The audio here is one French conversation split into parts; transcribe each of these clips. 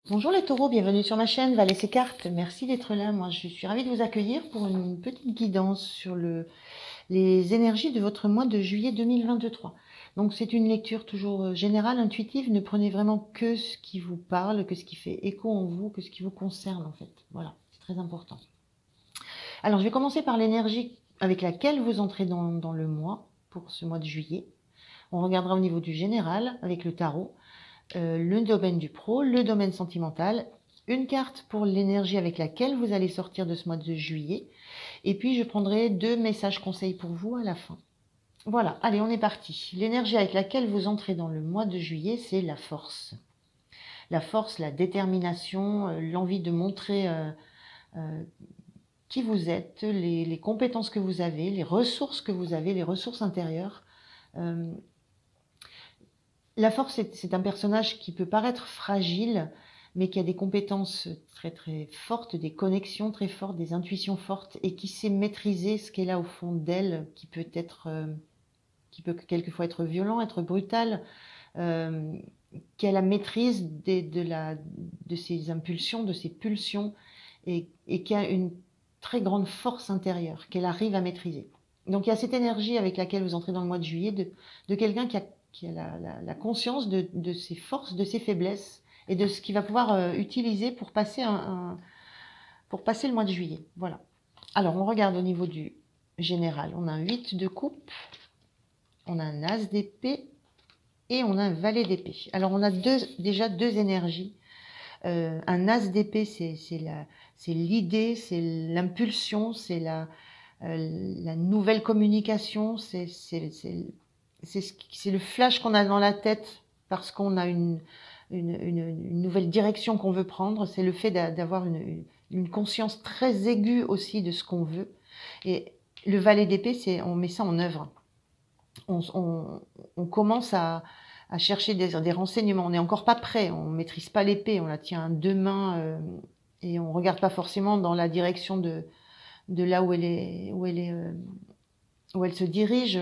Bonjour les taureaux, bienvenue sur ma chaîne Valais et Cartes. Merci d'être là. Moi, je suis ravie de vous accueillir pour une petite guidance sur les énergies de votre mois de juillet 2023. Donc, c'est une lecture toujours générale, intuitive. Ne prenez vraiment que ce qui vous parle, que ce qui fait écho en vous, que ce qui vous concerne en fait. Voilà, c'est très important. Alors, je vais commencer par l'énergie avec laquelle vous entrez dans le mois pour ce mois de juillet. On regardera au niveau du général avec le tarot. Le domaine du pro, le domaine sentimental, une carte pour l'énergie avec laquelle vous allez sortir de ce mois de juillet, et puis je prendrai 2 messages conseils pour vous à la fin. Voilà, allez, on est parti. L'énergie avec laquelle vous entrez dans le mois de juillet, c'est la force. La force, la détermination, l'envie de montrer qui vous êtes, les compétences que vous avez, les ressources intérieures. La force, c'est un personnage qui peut paraître fragile, mais qui a des compétences très très fortes, des connexions très fortes, des intuitions fortes, et qui sait maîtriser ce qu'elle a au fond d'elle, qui peut quelquefois être violent, être brutal, qui a la maîtrise de ses impulsions, de ses pulsions, et qui a une très grande force intérieure qu'elle arrive à maîtriser. Donc il y a cette énergie avec laquelle vous entrez dans le mois de juillet de quelqu'un qui a la conscience de ses forces, de ses faiblesses et de ce qu'il va pouvoir utiliser pour passer pour passer le mois de juillet. Voilà. Alors on regarde au niveau du général. On a un 8 de coupe, on a un as d'épée et on a un valet d'épée. Alors on a déjà deux énergies. Un as d'épée, c'est l'idée, c'est l'impulsion, c'est la nouvelle communication, c'est le flash qu'on a dans la tête parce qu'on a une nouvelle direction qu'on veut prendre. C'est le fait d'avoir une conscience très aiguë aussi de ce qu'on veut. Et le valet d'épée, on met ça en œuvre. On commence à chercher des renseignements. On n'est encore pas prêt, on ne maîtrise pas l'épée, on la tient à deux mains et on ne regarde pas forcément dans la direction de là où elle se dirige.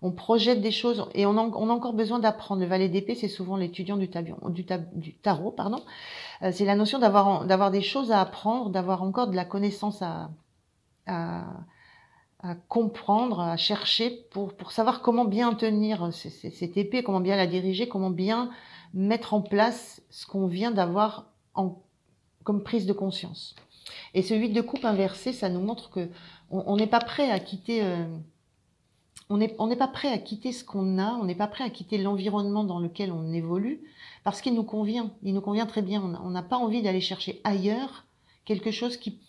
On projette des choses et on a encore besoin d'apprendre. Le valet d'épée, c'est souvent l'étudiant du tarot, pardon. C'est la notion d'avoir des choses à apprendre, d'avoir encore de la connaissance à comprendre, à chercher pour savoir comment bien tenir cette épée, comment bien la diriger, comment bien mettre en place ce qu'on vient d'avoir comme prise de conscience. Et ce 8 de coupe inversé, ça nous montre que on n'est pas prêt à quitter, on n'est pas prêt à quitter ce qu'on a, on n'est pas prêt à quitter l'environnement dans lequel on évolue, parce qu'il nous convient très bien. On n'a pas envie d'aller chercher ailleurs quelque chose qui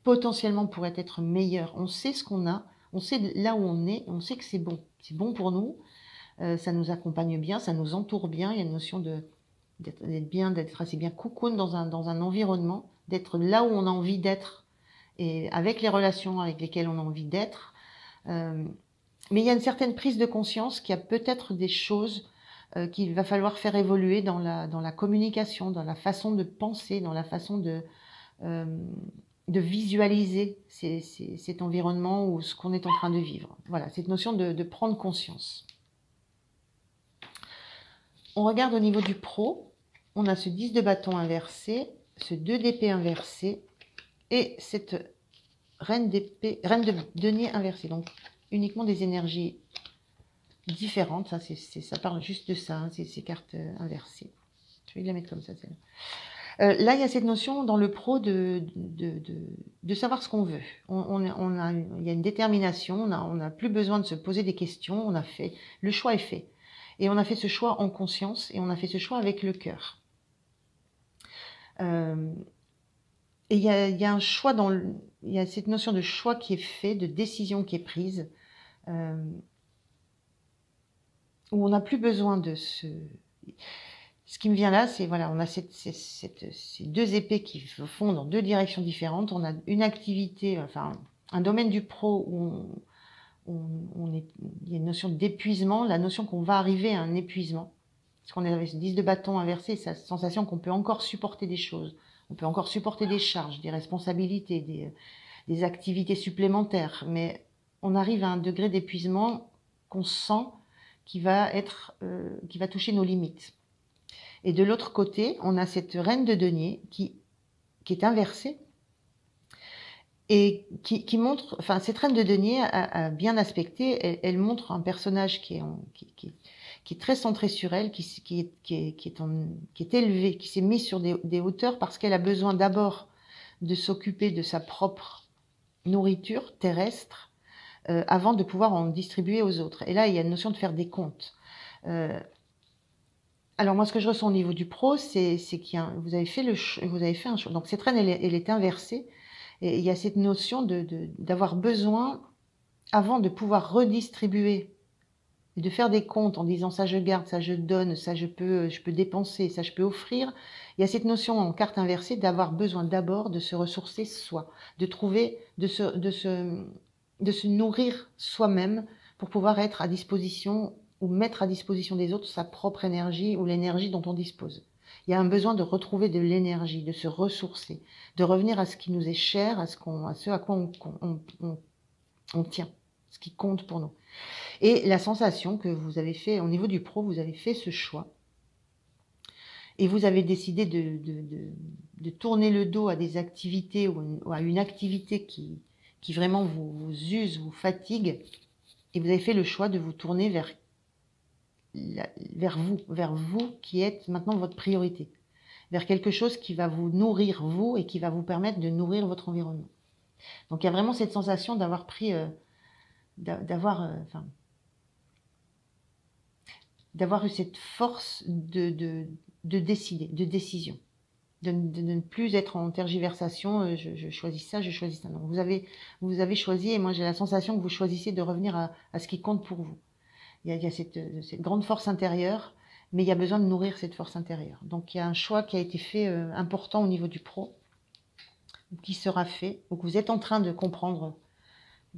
potentiellement pourrait être meilleur. On sait ce qu'on a, on sait là où on est, on sait que c'est bon pour nous, ça nous accompagne bien, ça nous entoure bien. Il y a une notion d'être assez bien cocoon dans un environnement, d'être là où on a envie d'être et avec les relations avec lesquelles on a envie d'être. Mais il y a une certaine prise de conscience qu'il y a peut-être des choses qu'il va falloir faire évoluer dans la communication, dans la façon de penser, dans la façon de visualiser cet environnement ou ce qu'on est en train de vivre. Voilà, cette notion de prendre conscience. On regarde au niveau du pro, on a ce 10 de bâton inversé, ce 2 d'épée inversé et cette reine de denier inversé. Donc uniquement des énergies différentes, ça parle juste de ça, hein, ces cartes inversées. Je vais la mettre comme ça, celle-là. Là, il y a cette notion dans le pro de savoir ce qu'on veut. Il y a une détermination, on n'a plus besoin de se poser des questions, le choix est fait. Et on a fait ce choix en conscience et on a fait ce choix avec le cœur. Et il y a un choix il y a cette notion de choix qui est fait, de décision qui est prise, où on n'a plus besoin de Ce qui me vient là, c'est voilà, on a ces deux épées qui font dans deux directions différentes. On a une activité, enfin un domaine du pro où il y a une notion d'épuisement, la notion qu'on va arriver à un épuisement. Parce qu'on avait ce 10 de bâton inversé, cette sensation qu'on peut encore supporter des choses, on peut encore supporter des charges, des responsabilités, des activités supplémentaires, mais on arrive à un degré d'épuisement qu'on sent qui va toucher nos limites. Et de l'autre côté, on a cette reine de denier qui est inversée et qui montre, enfin, cette reine de denier, bien aspectée, elle montre un personnage qui est très centré sur elle, qui est élevé, qui s'est mis sur des hauteurs parce qu'elle a besoin d'abord de s'occuper de sa propre nourriture terrestre avant de pouvoir en distribuer aux autres. Et là, il y a une notion de faire des comptes. Alors moi, ce que je ressens au niveau du pro, c'est vous avez fait un choix. Donc cette reine, elle est inversée. Et il y a cette notion d'avoir besoin, avant de pouvoir redistribuer et de faire des comptes en disant ça je garde, ça je donne, ça je peux dépenser, ça je peux offrir. Il y a cette notion en carte inversée d'avoir besoin d'abord de se ressourcer soi, de trouver, de se nourrir soi-même pour pouvoir être à disposition ou mettre à disposition des autres sa propre énergie ou l'énergie dont on dispose. Il y a un besoin de retrouver de l'énergie, de se ressourcer, de revenir à ce qui nous est cher, à ce à quoi on tient, ce qui compte pour nous. Et la sensation que vous avez fait, au niveau du pro, vous avez fait ce choix. Et vous avez décidé de tourner le dos à des activités ou à une activité qui vraiment vous use, vous fatigue. Et vous avez fait le choix de vous tourner vers vous qui êtes maintenant votre priorité. Vers quelque chose qui va vous nourrir vous et qui va vous permettre de nourrir votre environnement. Donc il y a vraiment cette sensation d'avoir pris, d'avoir eu cette force de décider, de décision, de ne plus être en tergiversation, je choisis ça, je choisis ça. Non, vous avez choisi, et moi j'ai la sensation que vous choisissez de revenir à ce qui compte pour vous. Il y a cette grande force intérieure, mais il y a besoin de nourrir cette force intérieure. Donc il y a un choix qui a été fait important au niveau du pro, qui sera fait, ou que vous êtes en train de comprendre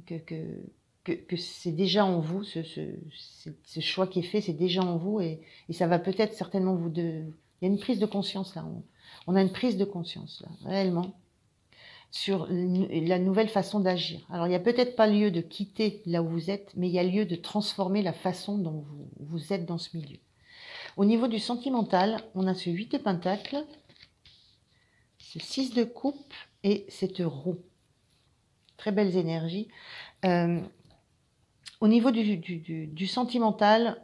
que c'est déjà en vous, ce choix qui est fait, c'est déjà en vous, et ça va peut-être certainement il y a une prise de conscience là, on a une prise de conscience là, réellement, sur la nouvelle façon d'agir. Alors il n'y a peut-être pas lieu de quitter là où vous êtes, mais il y a lieu de transformer la façon dont vous êtes dans ce milieu. Au niveau du sentimental, on a ce 8 de pentacles, ce 6 de coupe et cette roue. Très belles énergies. Au niveau du sentimental,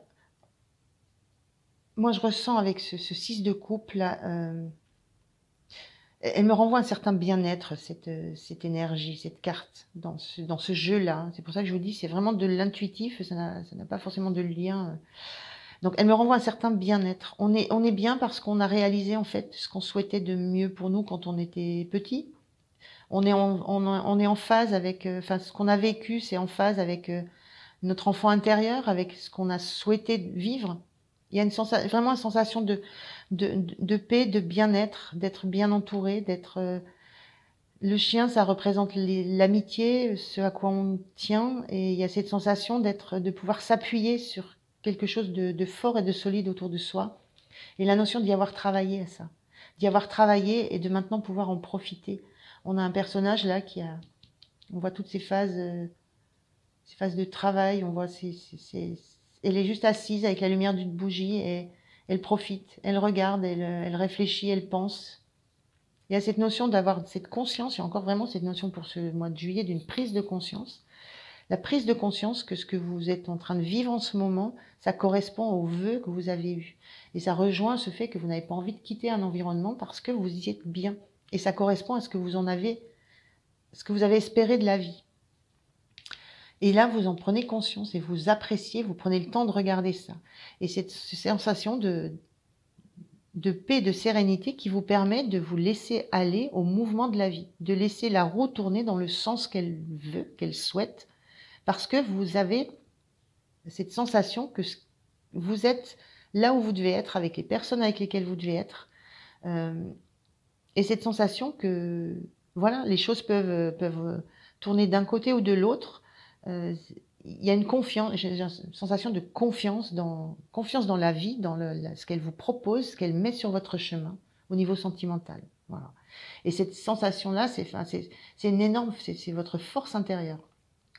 moi je ressens avec ce 6 de coupe là, elle me renvoie un certain bien-être, cette énergie, cette carte, dans ce jeu-là. C'est pour ça que je vous dis, c'est vraiment de l'intuitif, ça n'a pas forcément de lien. Donc, elle me renvoie un certain bien-être. On est bien parce qu'on a réalisé, en fait, ce qu'on souhaitait de mieux pour nous quand on était petit. On est en phase avec, ce qu'on a vécu, c'est en phase avec notre enfant intérieur, avec ce qu'on a souhaité vivre. Il y a vraiment une sensation de paix, de bien-être, d'être bien entouré, d'être... le chien, ça représente l'amitié, ce à quoi on tient, et il y a cette sensation de pouvoir s'appuyer sur quelque chose de fort et de solide autour de soi, et la notion d'y avoir travaillé à ça, d'y avoir travaillé et de maintenant pouvoir en profiter. On a un personnage là on voit toutes ces phases de travail, on voit elle est juste assise avec la lumière d'une bougie et elle profite, elle regarde, elle réfléchit, elle pense. Il y a cette notion d'avoir cette conscience, il y a encore vraiment cette notion pour ce mois de juillet d'une prise de conscience. La prise de conscience que ce que vous êtes en train de vivre en ce moment, ça correspond aux vœux que vous avez eus. Et ça rejoint ce fait que vous n'avez pas envie de quitter un environnement parce que vous y êtes bien. Et ça correspond à ce que vous avez espéré de la vie. Et là, vous en prenez conscience et vous appréciez, vous prenez le temps de regarder ça. Et cette sensation de paix, de sérénité qui vous permet de vous laisser aller au mouvement de la vie, de laisser la roue tourner dans le sens qu'elle veut, qu'elle souhaite, parce que vous avez cette sensation que vous êtes là où vous devez être, avec les personnes avec lesquelles vous devez être, et cette sensation que voilà, les choses peuvent tourner d'un côté ou de l'autre. Il y a une confiance, j'ai une sensation de confiance dans la vie, dans ce qu'elle vous propose, ce qu'elle met sur votre chemin au niveau sentimental. Voilà. Et cette sensation-là, c'est une énorme, c'est votre force intérieure.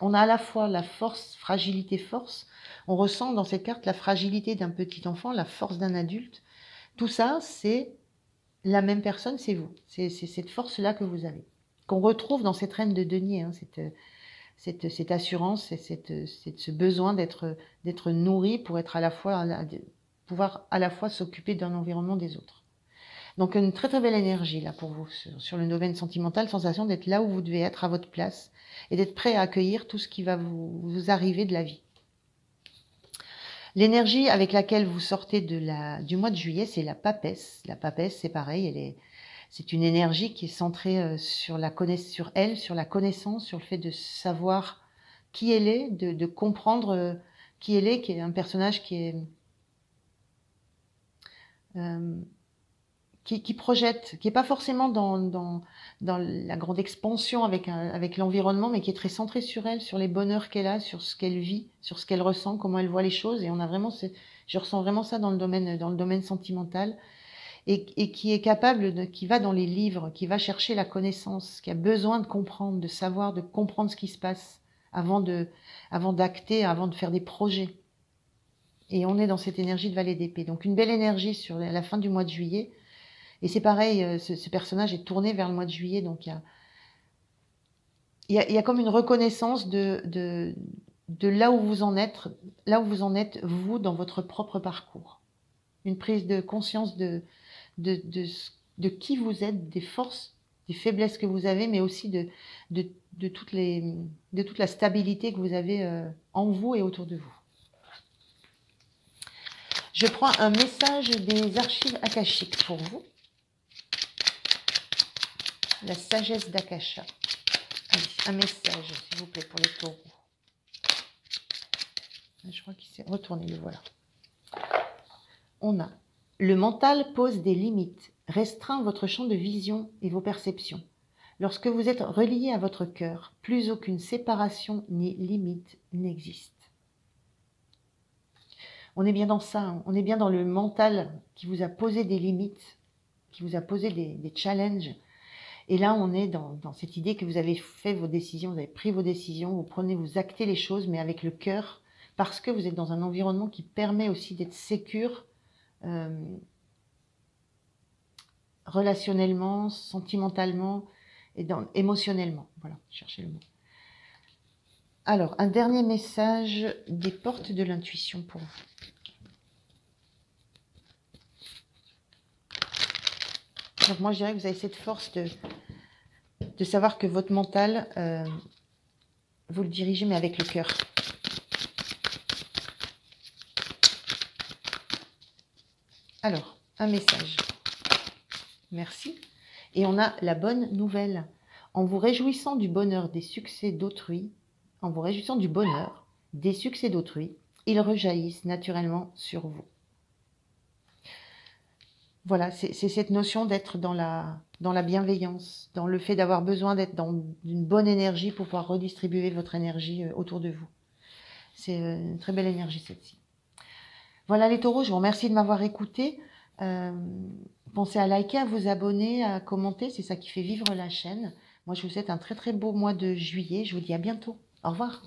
On a à la fois la force, fragilité, force. On ressent dans cette carte la fragilité d'un petit enfant, la force d'un adulte. Tout ça, c'est la même personne, c'est vous. C'est cette force-là que vous avez. Qu'on retrouve dans cette reine de denier, hein, cette assurance et ce besoin d'être nourri pour être à la fois, pouvoir à la fois s'occuper d'un environnement des autres. Donc une très très belle énergie là pour vous sur le domaine sentimental, sensation d'être là où vous devez être à votre place et d'être prêt à accueillir tout ce qui va vous arriver de la vie. L'énergie avec laquelle vous sortez du mois de juillet, c'est la papesse. La papesse, c'est pareil, c'est une énergie qui est centrée sur la connaissance, sur le fait de savoir qui elle est, de comprendre qui elle est, qui est un personnage qui projette, qui est pas forcément dans la grande expansion avec l'environnement, mais qui est très centré sur elle, sur les bonheurs qu'elle a, sur ce qu'elle vit, sur ce qu'elle ressent, comment elle voit les choses. Et on a vraiment, je ressens vraiment ça dans le domaine sentimental, et qui est capable qui va dans les livres, qui va chercher la connaissance, qui a besoin de comprendre, de savoir, de comprendre ce qui se passe avant d'acter, avant de faire des projets. Et on est dans cette énergie de Valet d'épée. Donc une belle énergie sur la fin du mois de juillet. Et c'est pareil, ce personnage est tourné vers le mois de juillet, donc il y a comme une reconnaissance de là où vous en êtes, vous dans votre propre parcours. Une prise de conscience de qui vous êtes, des forces, des faiblesses que vous avez, mais aussi de toute la stabilité que vous avez en vous et autour de vous. Je prends un message des archives akashiques pour vous. La sagesse d'Akasha. Allez, un message, s'il vous plaît, pour les taureaux. Je crois qu'il s'est retourné, le voilà. On a: le mental pose des limites, restreint votre champ de vision et vos perceptions. Lorsque vous êtes relié à votre cœur, plus aucune séparation ni limite n'existe. On est bien dans ça, hein. On est bien dans le mental qui vous a posé des limites, qui vous a posé des challenges. Et là, on est dans cette idée que vous avez fait vos décisions, vous avez pris vos décisions, vous actez les choses, mais avec le cœur, parce que vous êtes dans un environnement qui permet aussi d'être sécure, relationnellement, sentimentalement et émotionnellement. Voilà, cherchez le mot. Alors, un dernier message des portes de l'intuition pour vous. Donc moi, je dirais que vous avez cette force de savoir que votre mental, vous le dirigez, mais avec le cœur. Alors, un message. Merci. Et on a la bonne nouvelle. En vous réjouissant du bonheur des succès d'autrui, ils rejaillissent naturellement sur vous. Voilà, c'est cette notion d'être dans la bienveillance, dans le fait d'avoir besoin d'être dans une bonne énergie pour pouvoir redistribuer votre énergie autour de vous. C'est une très belle énergie, celle-ci. Voilà les taureaux, je vous remercie de m'avoir écouté. Pensez à liker, à vous abonner, à commenter, c'est ça qui fait vivre la chaîne. Moi, je vous souhaite un très très beau mois de juillet. Je vous dis à bientôt. Au revoir.